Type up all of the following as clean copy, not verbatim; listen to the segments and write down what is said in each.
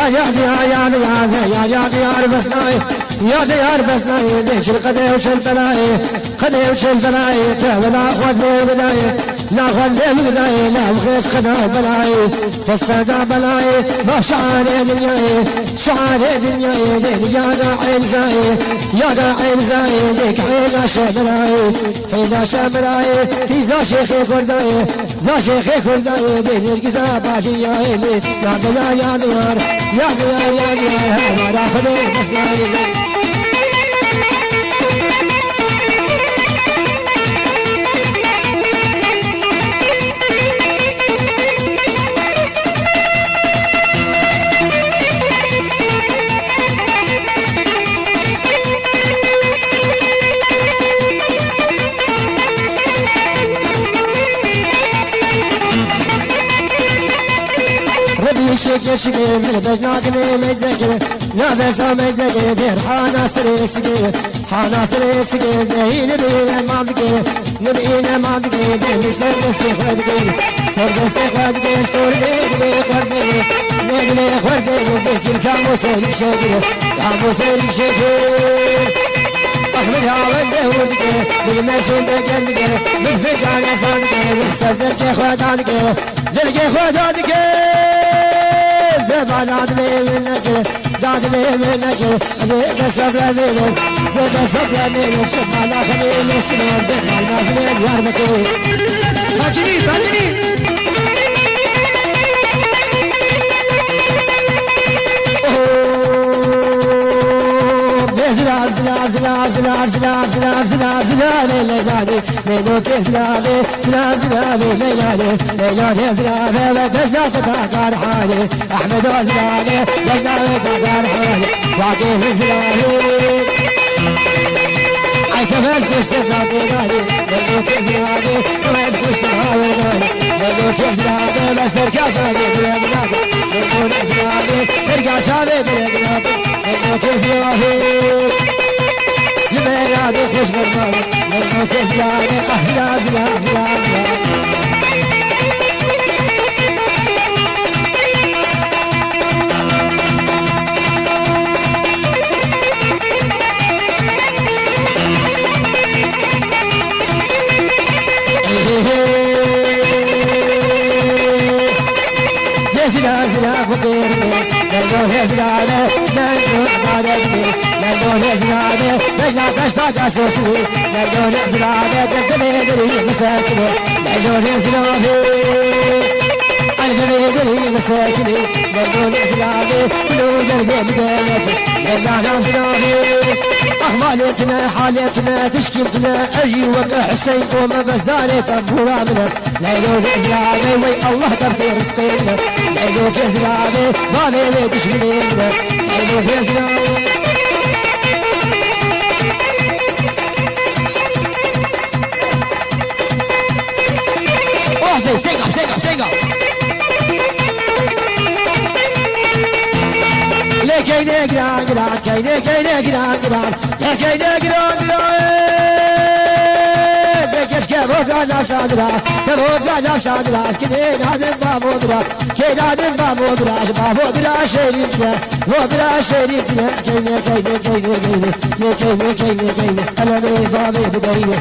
يا ديار بسناي يا ديار بسناي ديش القدي وش البلاي قدي وش البلاي ولا خذ بداي لا خذ بداي لا وخيس خذ بلاي خيس خذ بلاي ما شعر دنياي شعر دنياي ديك يا داعي زاي يا داعي زاي ديك حيل شبراي حيل شبراي في زا شيخي كرداي زا شيخي كرداي ديك زا باجي يا لي يا ديار يا ديار يا ديار يا ديار هذا خذ بسناي شكل شكل من بجناكني مزكر نافس مزكر دير حانا سري سكر حانا سري سكر دهي نبينا ما بكر نبينا ما بكر دهي سردستي خدكر سردستي خدكر شطور بيقلي خردكر بيقلي خردكر بيكر كامو سيرك شكر كامو سيرك شكر أحمد هاوند هودكر بالمسول دكندكر بالفجان صادكر بالسردك خدادكر دلك خدادكر زبان عدلي منك دادلي منك زيد صبر منك زيد صبر منك شوف على خليل السنين دق على المسلين يربطوي فاجني فاجني زلاب زلاب زلاب زلاب زلاب زلاب زلاب زلاب ليلاني ليلوك زلابي زلاب زلابي ليلاني ليلاني زلابي بجنا تتاكار حالي احمد وزلابي بجنا تتاكار حالي واقف زلابي عي كمس كشت تاكي غالي ليلوك زلابي كمس كشت هاوي غالي ليلوك زلابي بس تركا شابي بلغناك ليلوك زلابي تركا شابي بلغناك ليلوك زلابي المرابي خوش برماني للموت زلاني أهلا بلا بلا بلا زلا زلا فقير للموت زلاني للموت عادتني للدون زلابي بجنا تشتاق أسوسي للدون زلابي تلتمي دري مساكني للدون زلابي التمي دري مساكني للدون زلابي كلو جردي مدينك للدون زلابي أخمالتنا حالتنا تشكيلتنا أجي وقع حسين وما بزاري تنبورا منك للدون زلابي وي الله تبقي رزقينا للدون زلابي بابي تشغلينا للدون زلابي سيقع لكيني قران قران كيني قران قران لكيني قران قران دكش كبوكا نفسادرا كبوكا نفسادرا كني نادم بابودرا كي نادم بابودرا بابودرا شريفنا بابودرا شريفنا كيني أنا بابي بديني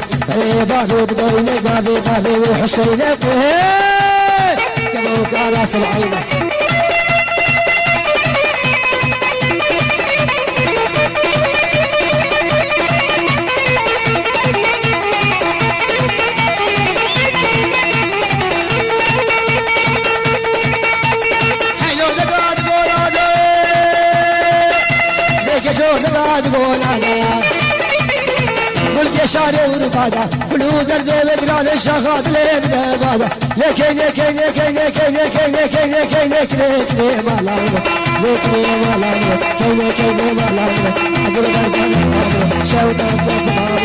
بابي بديني بابي وحسينك كبوكا راس العين شاري ورفادا كلو درد وجران الشخاط ليه بادا لكن مالانو لكن مالانو كين مالانو أقول غربان شاودا بزمان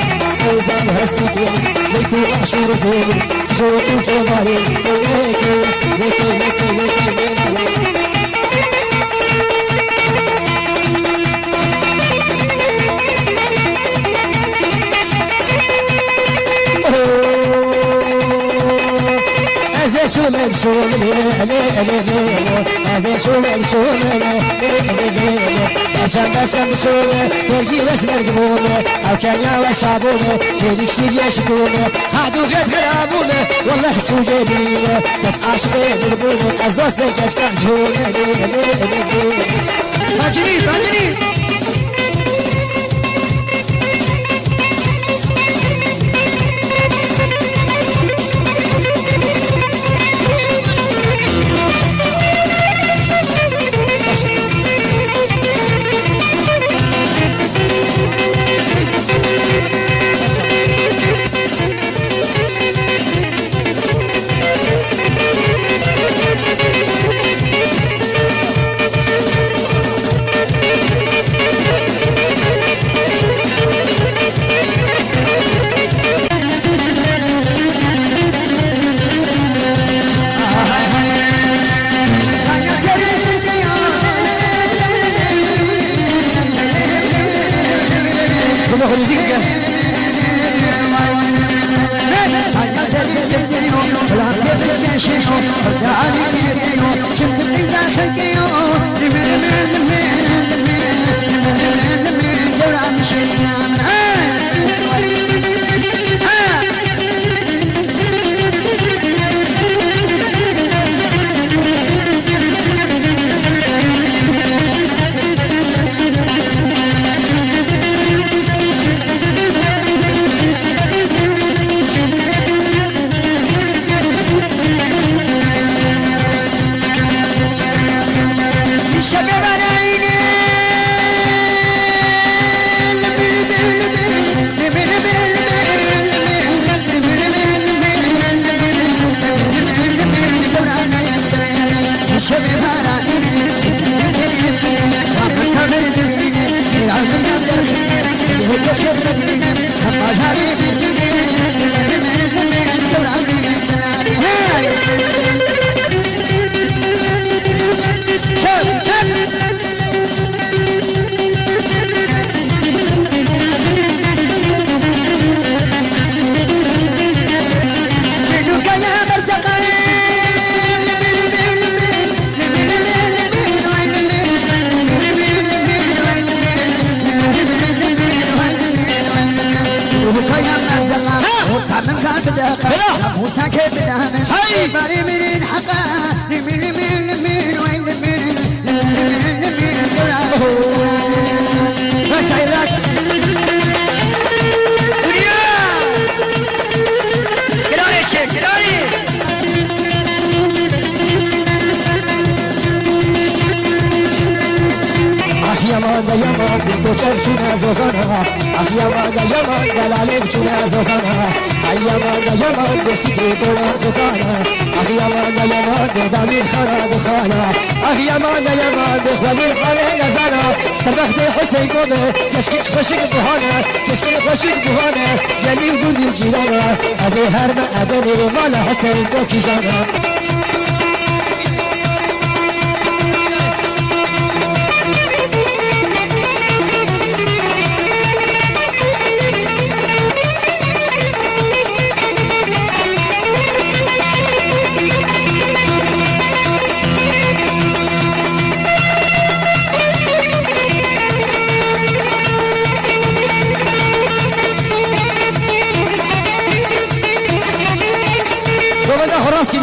أيزان هستي ليكو عشور زين جوتو جمالي لكن مالانو شومل شومل هذا شومل شومل برچند شونه برگی وش مرگمونه او کنیا و شابونه کلیک شیش دونه هادو غد غرابونه والله سوجه بینه کش عاشقه دلبونه از دست کش کنجونه Bacini, bacini. خوشک بهانه کشک خوشک بهانه گلی و گوندی و جیرانه از هر معدنی مال حسین تو کی جانه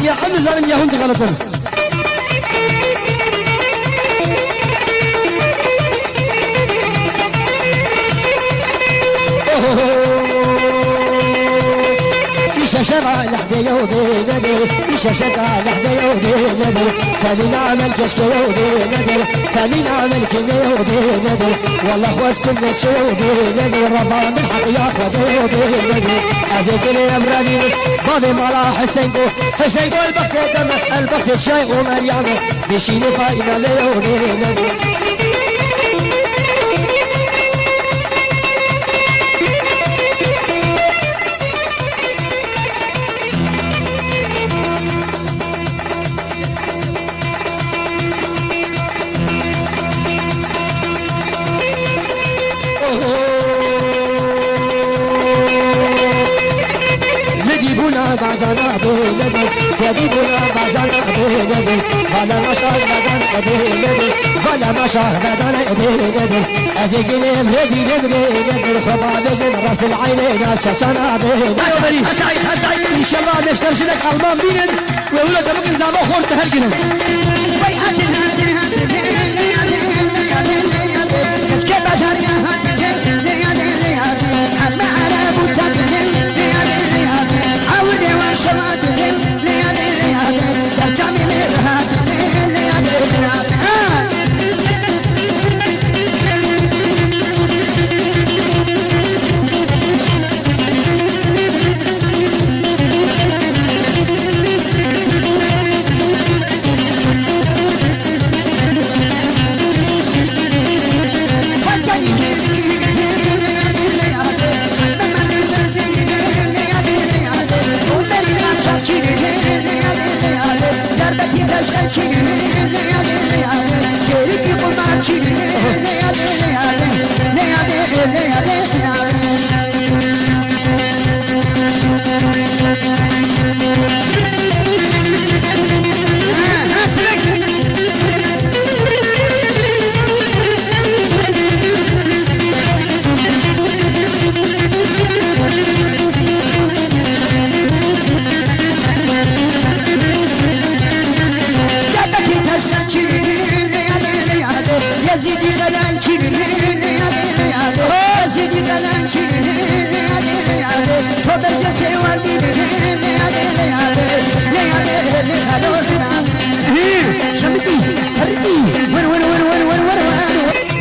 يا عم زلمه يا هند غلطن شبع لحدي يودي ندر شبع لحدي يودي ندر تبين عمل كشك يودي ندر تبين عمل كنا يودي ندر والله خو السنة شودي ندر ربا من حق ياخذ يودي ندر أذكر أمراني بابي مالا حسين قو البخت دم البخت شاي ومريم بشيني فايمة ليودي ندر بعجانا بيدن يديبنا بعجانا بيدن ولا مشاه بدن بيدن ولا مشاه بدن بيدن أزيقلم ربي بيدن خبا بجن راس العين شاشانا بيدن هسعي إن شاء الله نشتري لك ألمان بيدن ويقولوا تبقى زعما خورت هالجنن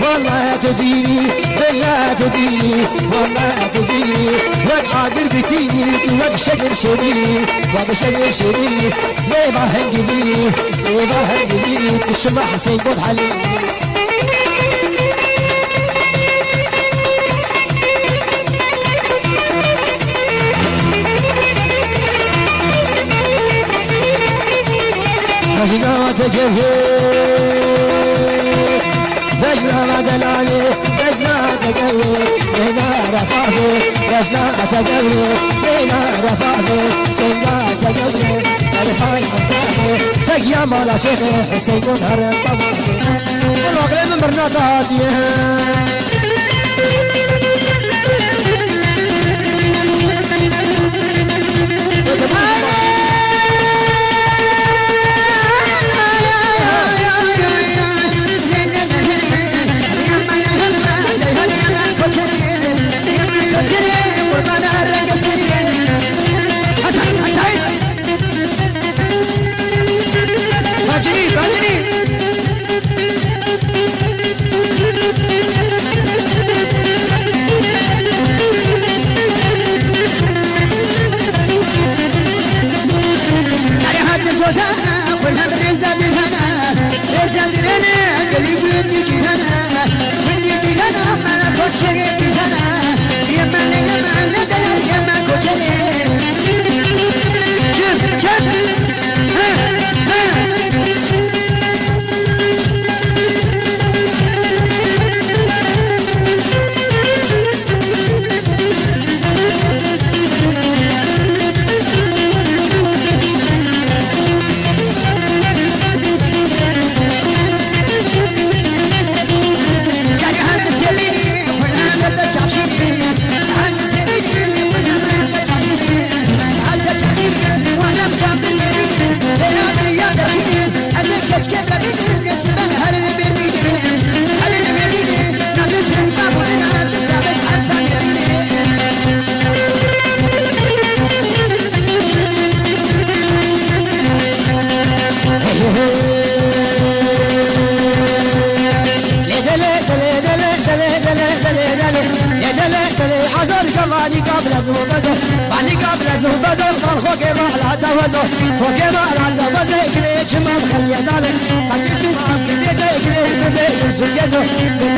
والله تديني بالله تديني والله تديني واد عابر بتيني واد شجر شريني واد شجر شريني ليه ما هنجديني ليه ما هنجديني تشمع حسين بود علي بجنا بجنا دلالي بجنا تقوي بينا رفاضي بجنا تقوي بينا رفاضي سنجا تقوي الفاي حقاقي تقيا مالا شيخي حسين ونهر طباقي والوقلي من برناطاتي بعدي قبل زوبزو بعدي قبل زوبزو خلخو كما على دوزو وكما على دوزو كريش ما خلي دالك قديتو ما كديت كريش بدي سجزو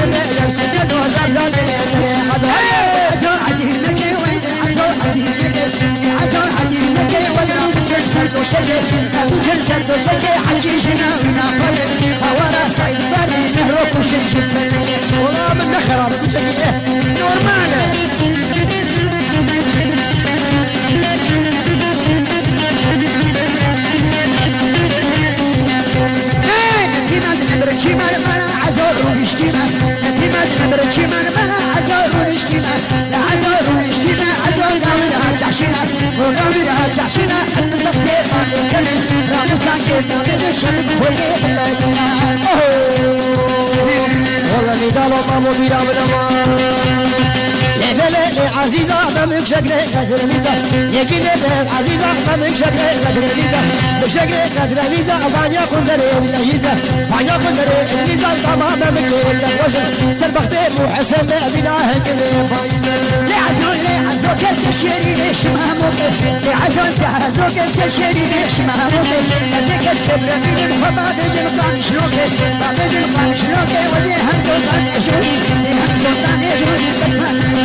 بدي سجزو زبلان حزو عزيز مكي وين عزيز مكي وين سرتو شكي سرتو شكي حجيجنا ونافل هورا سعيد بني نهرك وشجت والله من نخرب وشكي نورمال برچی من عزار اشکینا عزار اشکینا عزار گاورها جاشینا گاورها جاشینا بخیر مانه کنه رامو سانکه نامه شب خوله بلدنا والله میدالو مامو میرام لا لا لا عزيزة أمامك شكلي قدر ميزة يجي لك عزيزة أمامك شكلي قدر ميزة بشكلي قدر ميزة فانيا كندر اللهيزة فانيا كندر الميزة تمام من الوجه سربختي محسن بناه كل فايزة لعزو كالتشيري ليش ما موقف لعزو كالتشيري ليش ما موقف أتكش كبر من الفباد جلقان شلوكي بعد جلقان شلوكي ودي همزو طان يجوني همزو طان يجوني تكفان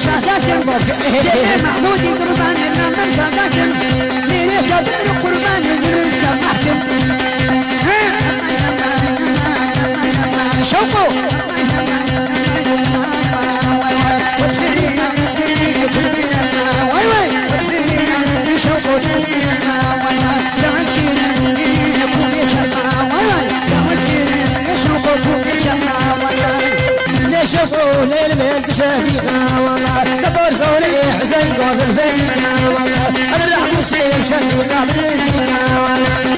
شهادات محمود قربان من زادات من قدر قربان من سمعت شوفوا شوفوا ليل بنت شفيقة والله كبر زولي حسين قوز الفريقة والله هذا الرحم مسلم شفيقة بالرزيقة والله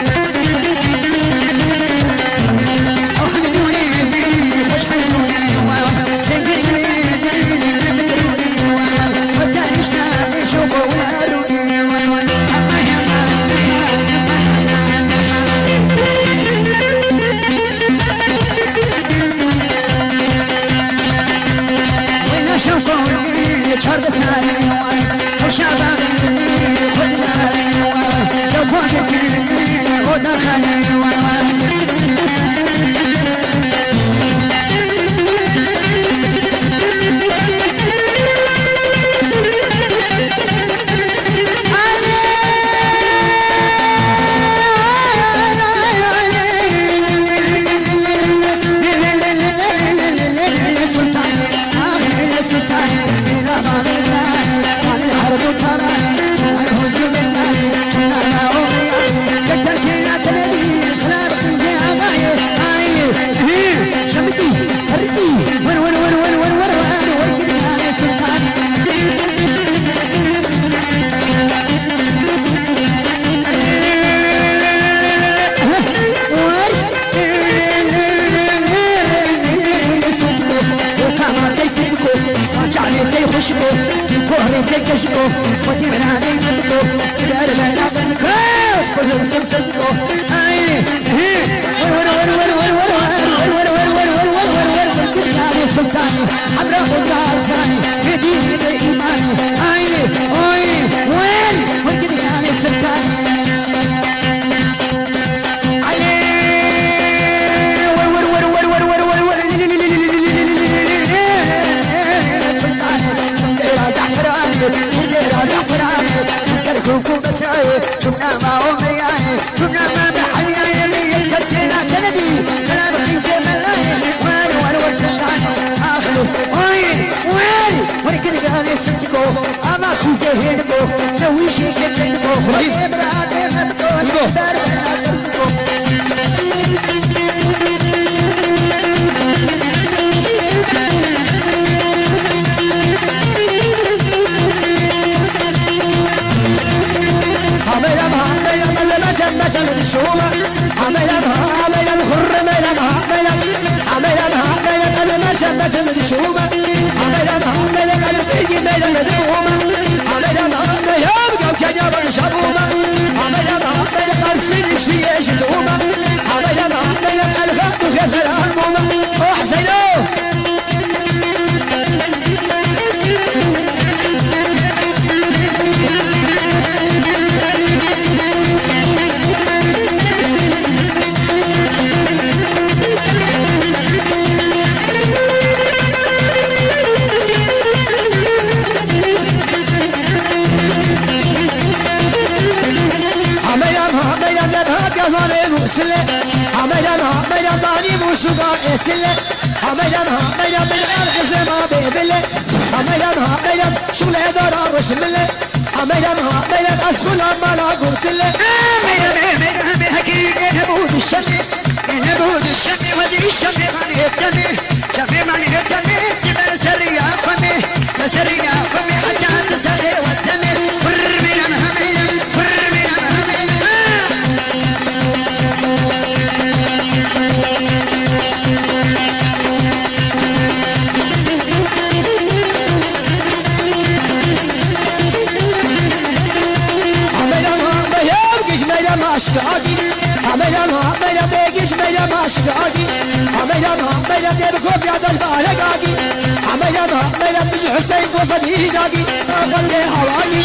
حسين وفدي داقي أفضل حوالي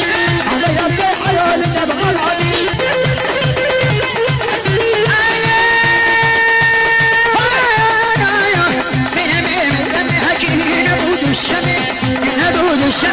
عمي أبدي حلال جبغ العدي نبود ان شاء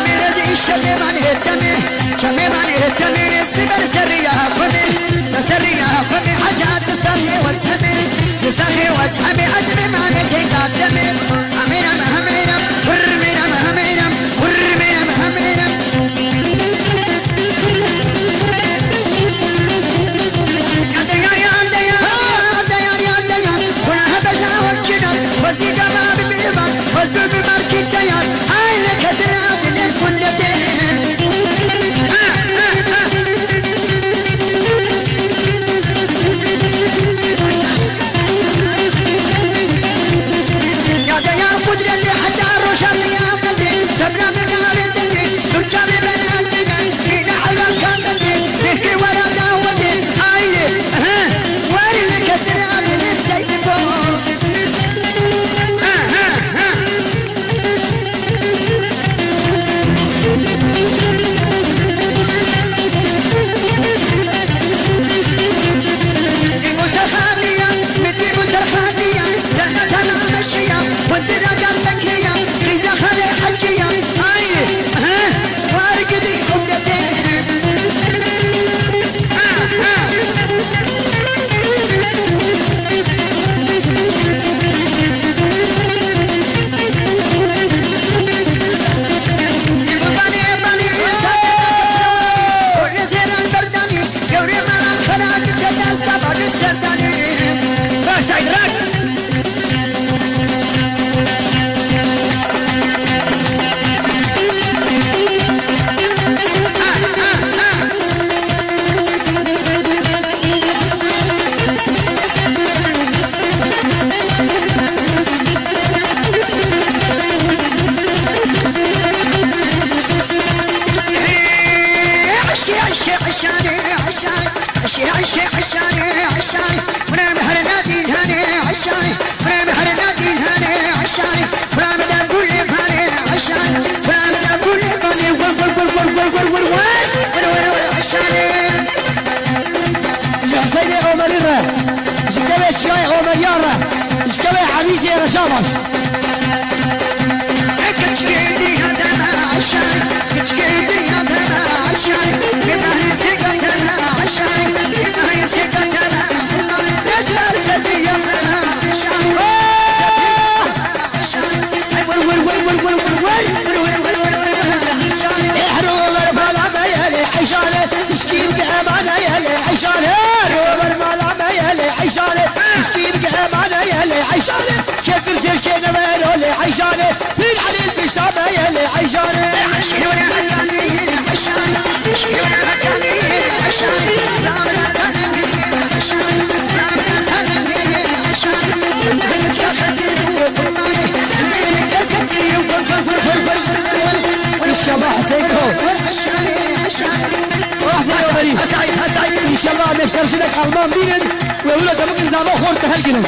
الله نشتري لك المان بينن ويقولوا ده ممكن زعما خورت هالجنن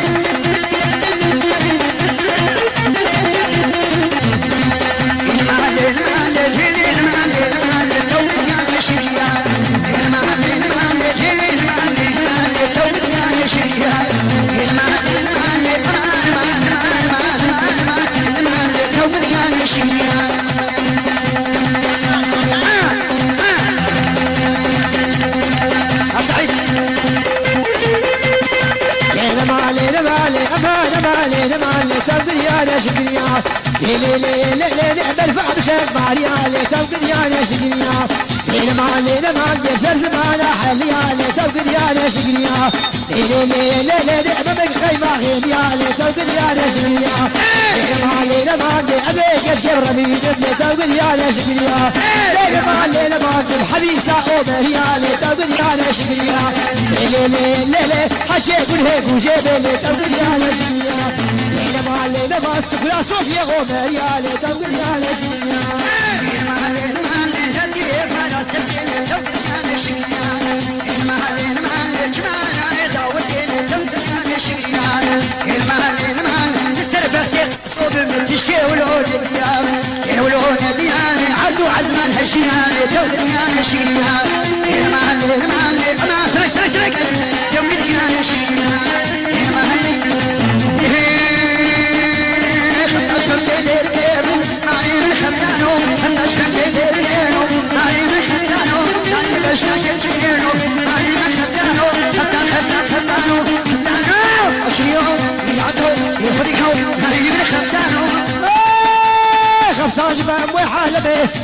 I'm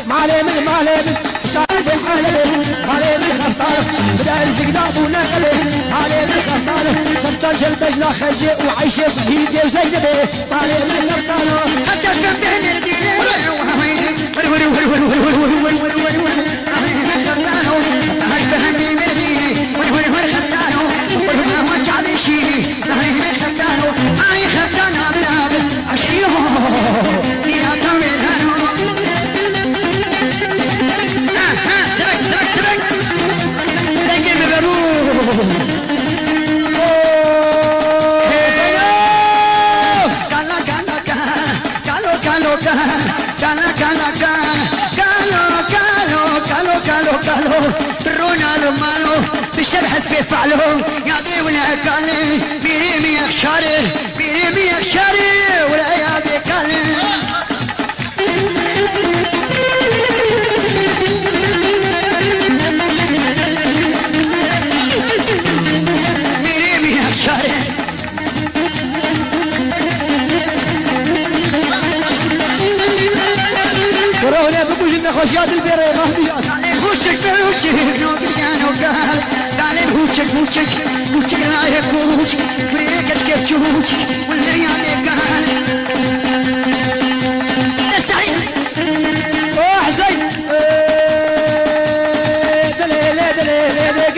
مالي من شعب حالبه مالي من خفتاره بدا يرزق دابونا قبه مالي من خفتاره خفتار شلبج لا خجي وعيشه بهيدي وزينبه مالي من خفتاره خفتار شلبج ندينه بشرحس بيفعلهم ياضي ولا قالي بيريمي اخشاري ولا ياضي قالي بيريمي اخشاري ورونا بقوش النخوشيات البيري مهديات خوشك نوقيان وقال قالين هوشك رايك هوشك بريكش كيف تشوشك واللي يعني قال سعيد حسين دليل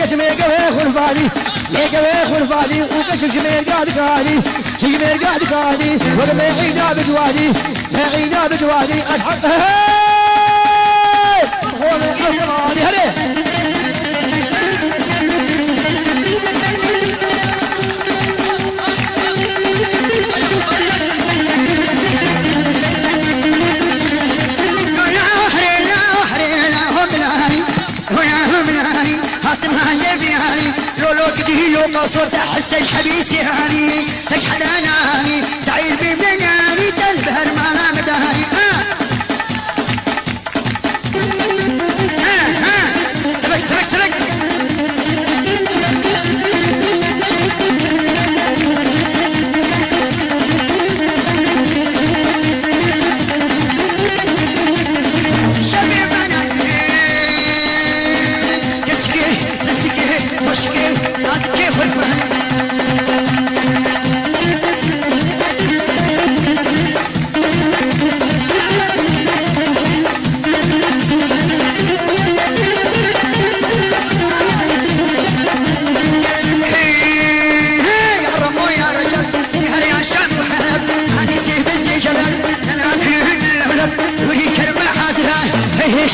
قسمي قوي خلفاني وقشك شمير قاعد قادي ولما يعينا بجوادي الحق هلي صوت حسن حبيسي هاني تكحداناني سعيد بمناني تلبهر ما مداني سبك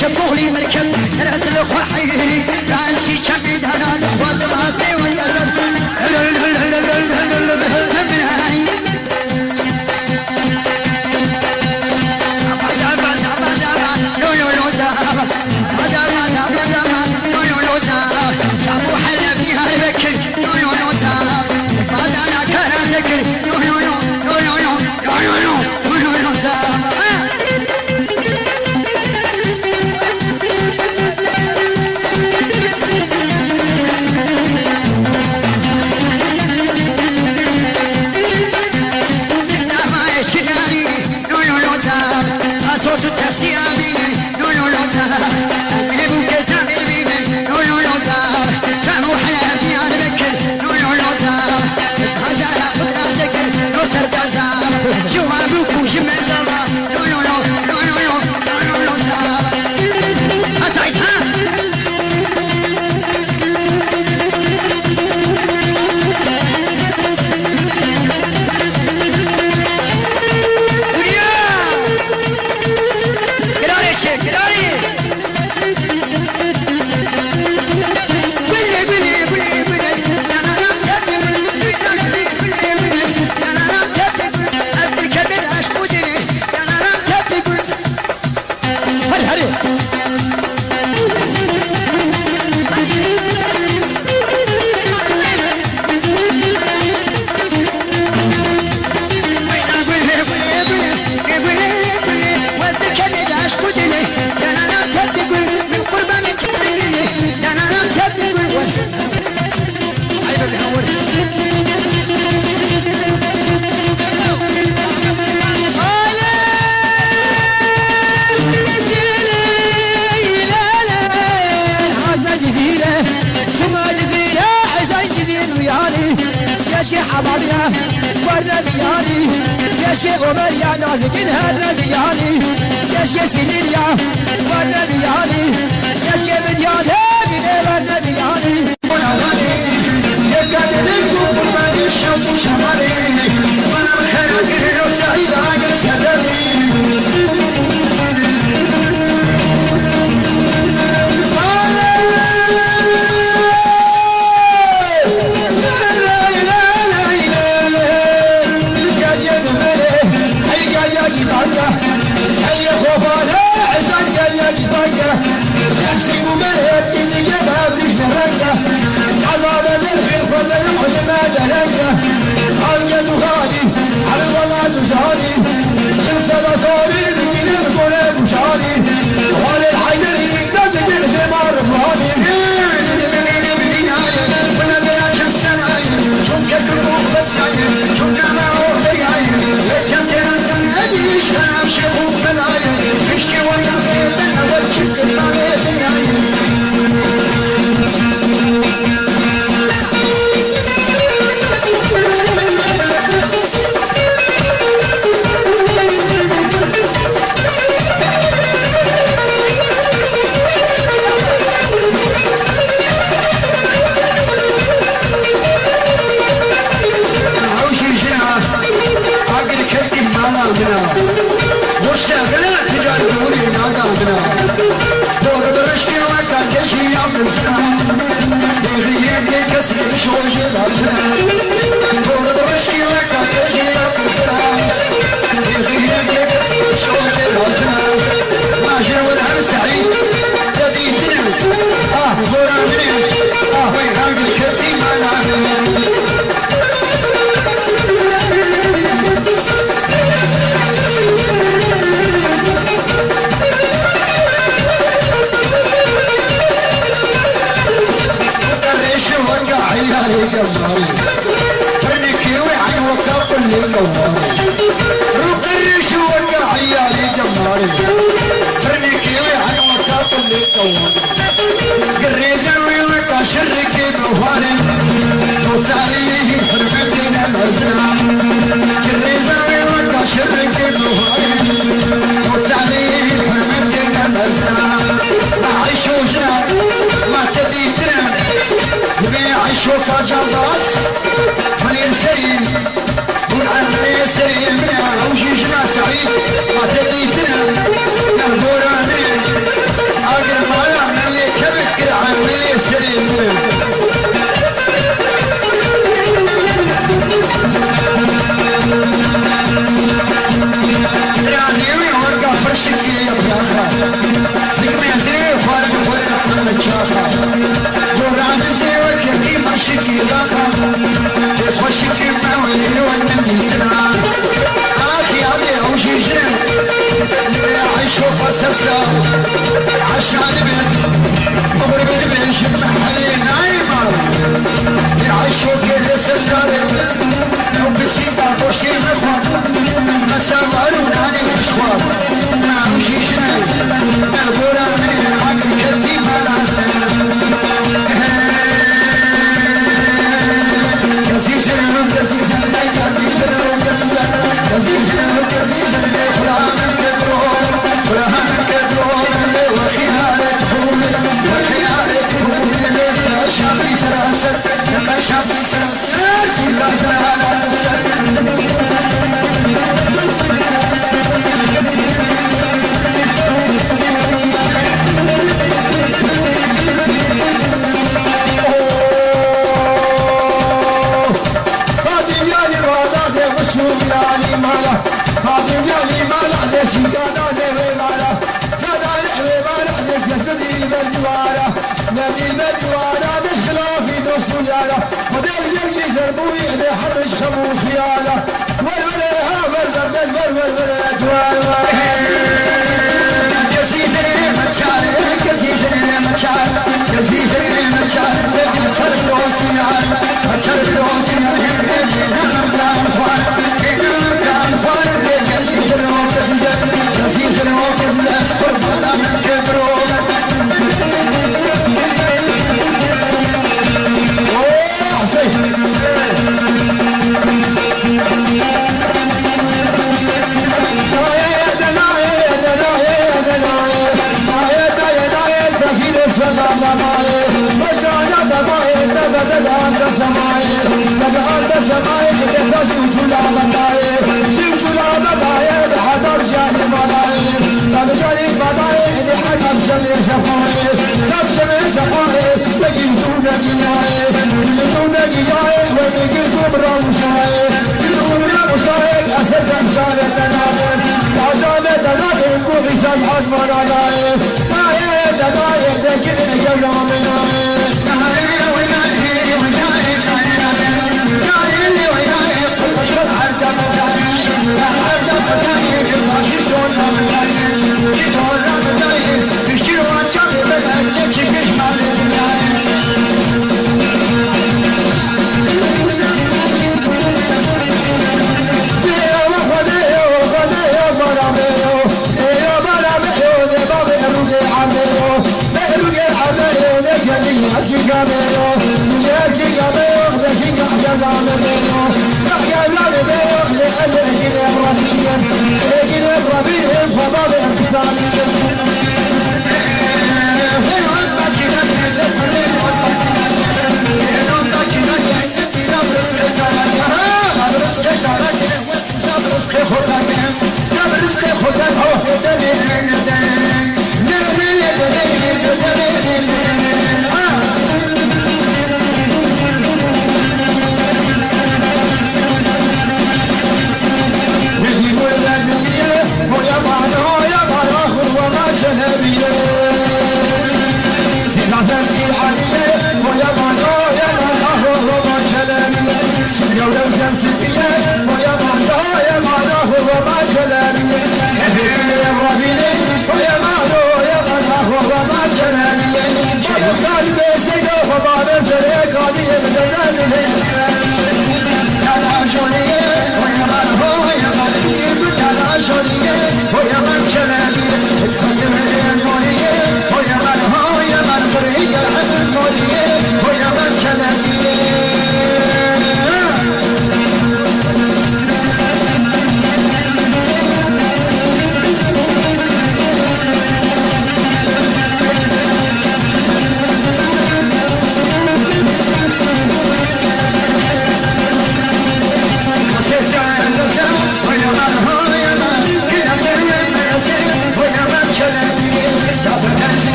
شبولي مركب راسل وحيني راسي شميد هنان والراسي والقلب بابيا والنبي علي يشكي عمر يا نازك النبي علي يشكي سيليا والنبي علي يشكي بديان والنبي علي وانا بخير سعيد عاقل سلامي سماعي لقال بسماعي كده شوفوا بداية شوفوا بداية بحضر جاني بداية أنا جاني بداية اللي حكم شمير سفاعي كم شمير سفاعي لقيتونا جناي لقيتونا جناي ولقيتوا برامشاي لقيتوا برامشاي أسد أمشار الدنايم عجاب الدنايم وغيسان حزم الدنايم نايم دنايم دكين جبل منايم نايم ونايم ونايم نايم ونايم أشهد عرض مدايم عرض مدايم واشيتون مدايم شيتون مدايم بشيرو أجاب مدايم نشيكش مدايم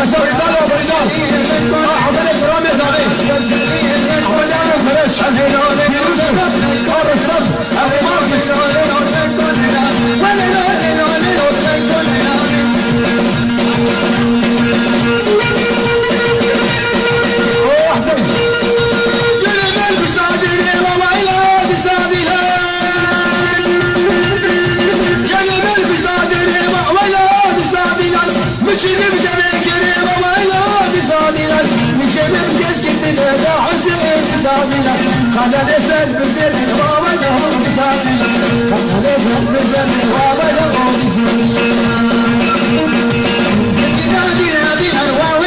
أشهر إطالة وبريطان عمل إكرام يا زعبي عمل يعمل فرش يوسف الرسطب أبو ماركس قال نسأل بزر الغابة لهم بسامنا قال نسأل بزر الغابة لهم بسامنا نادينا بأنواع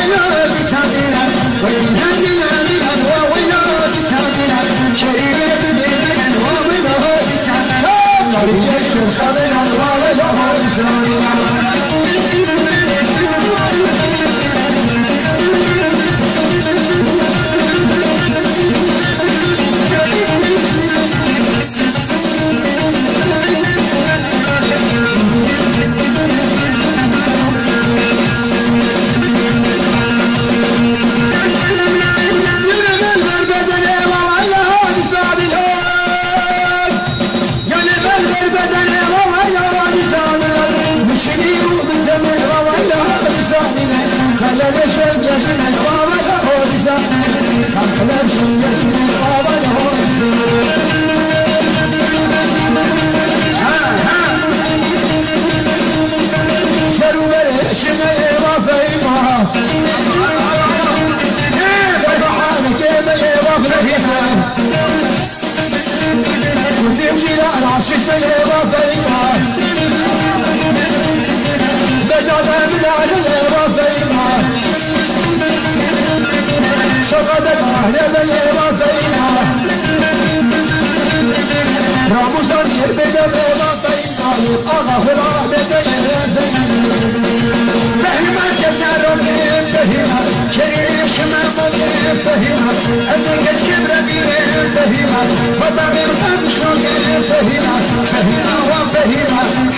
بسامنا ونادينا بأنواع بسامنا شريك بأنواع بسامنا طريق الشيخ بأنواع لهم بسامنا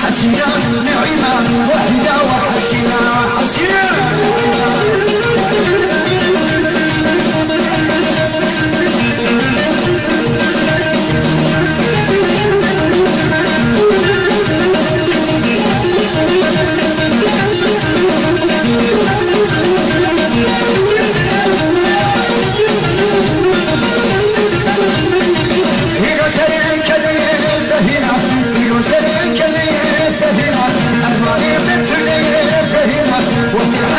حسينا نعيمة وحيدة وحسينا وفي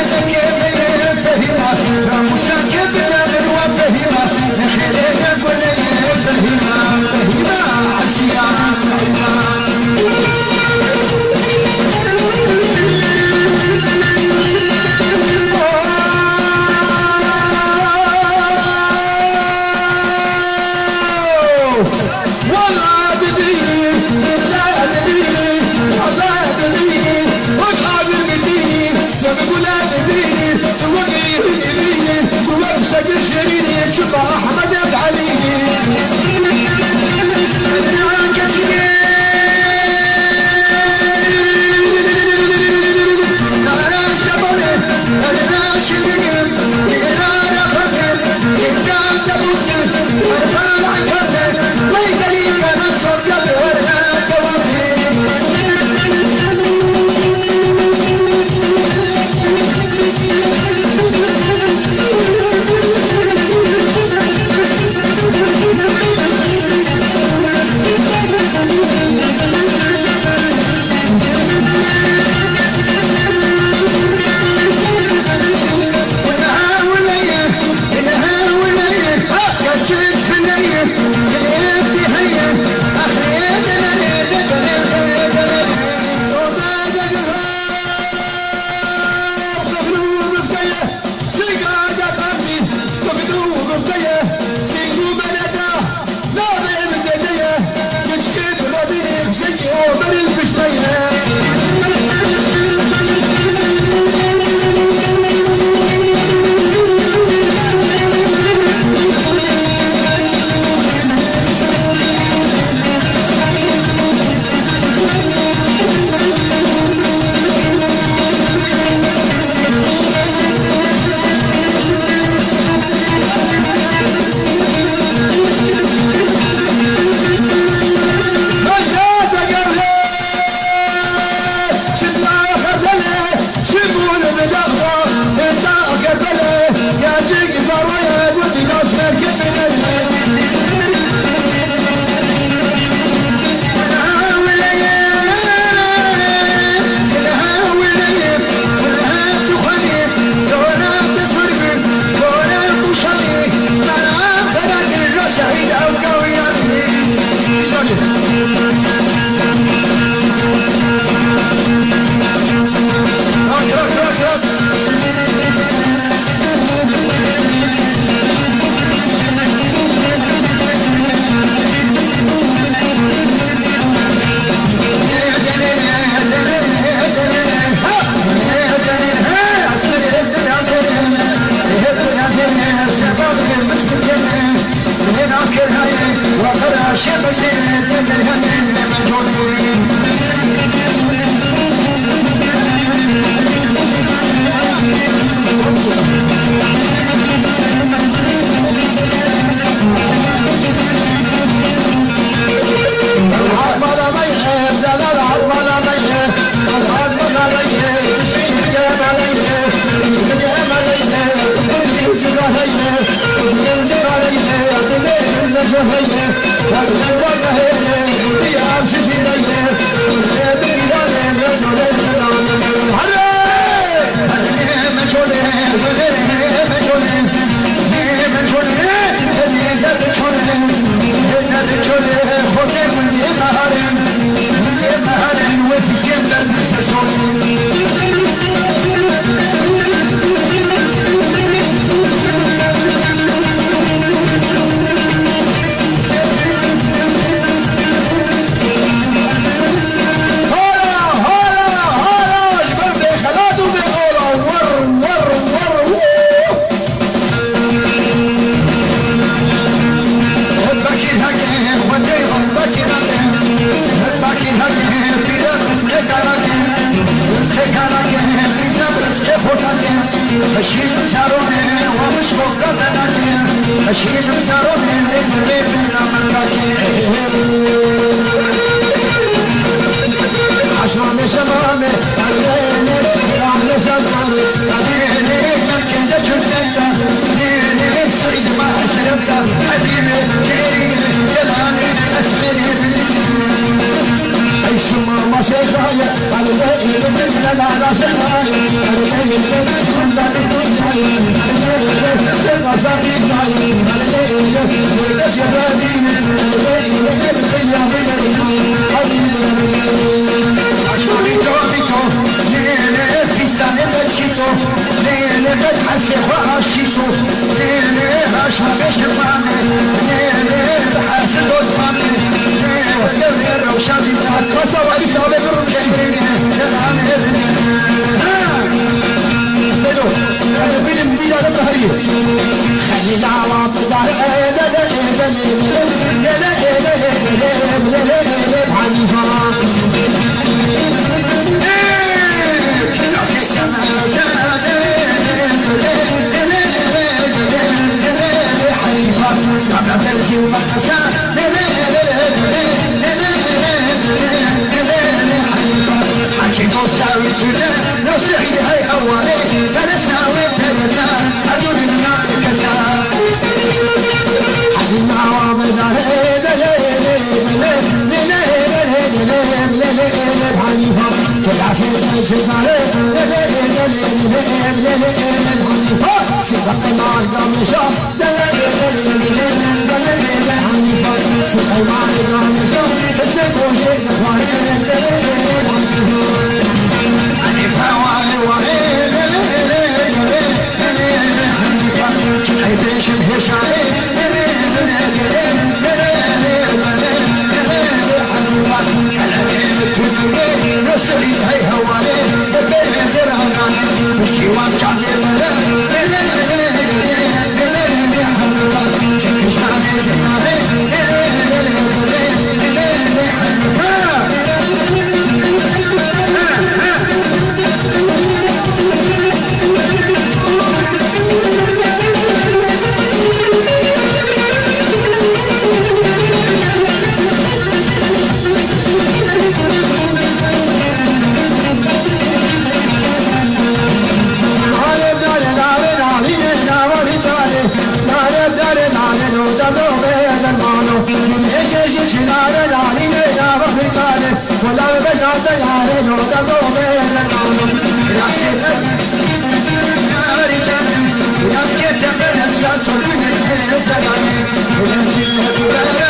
Let's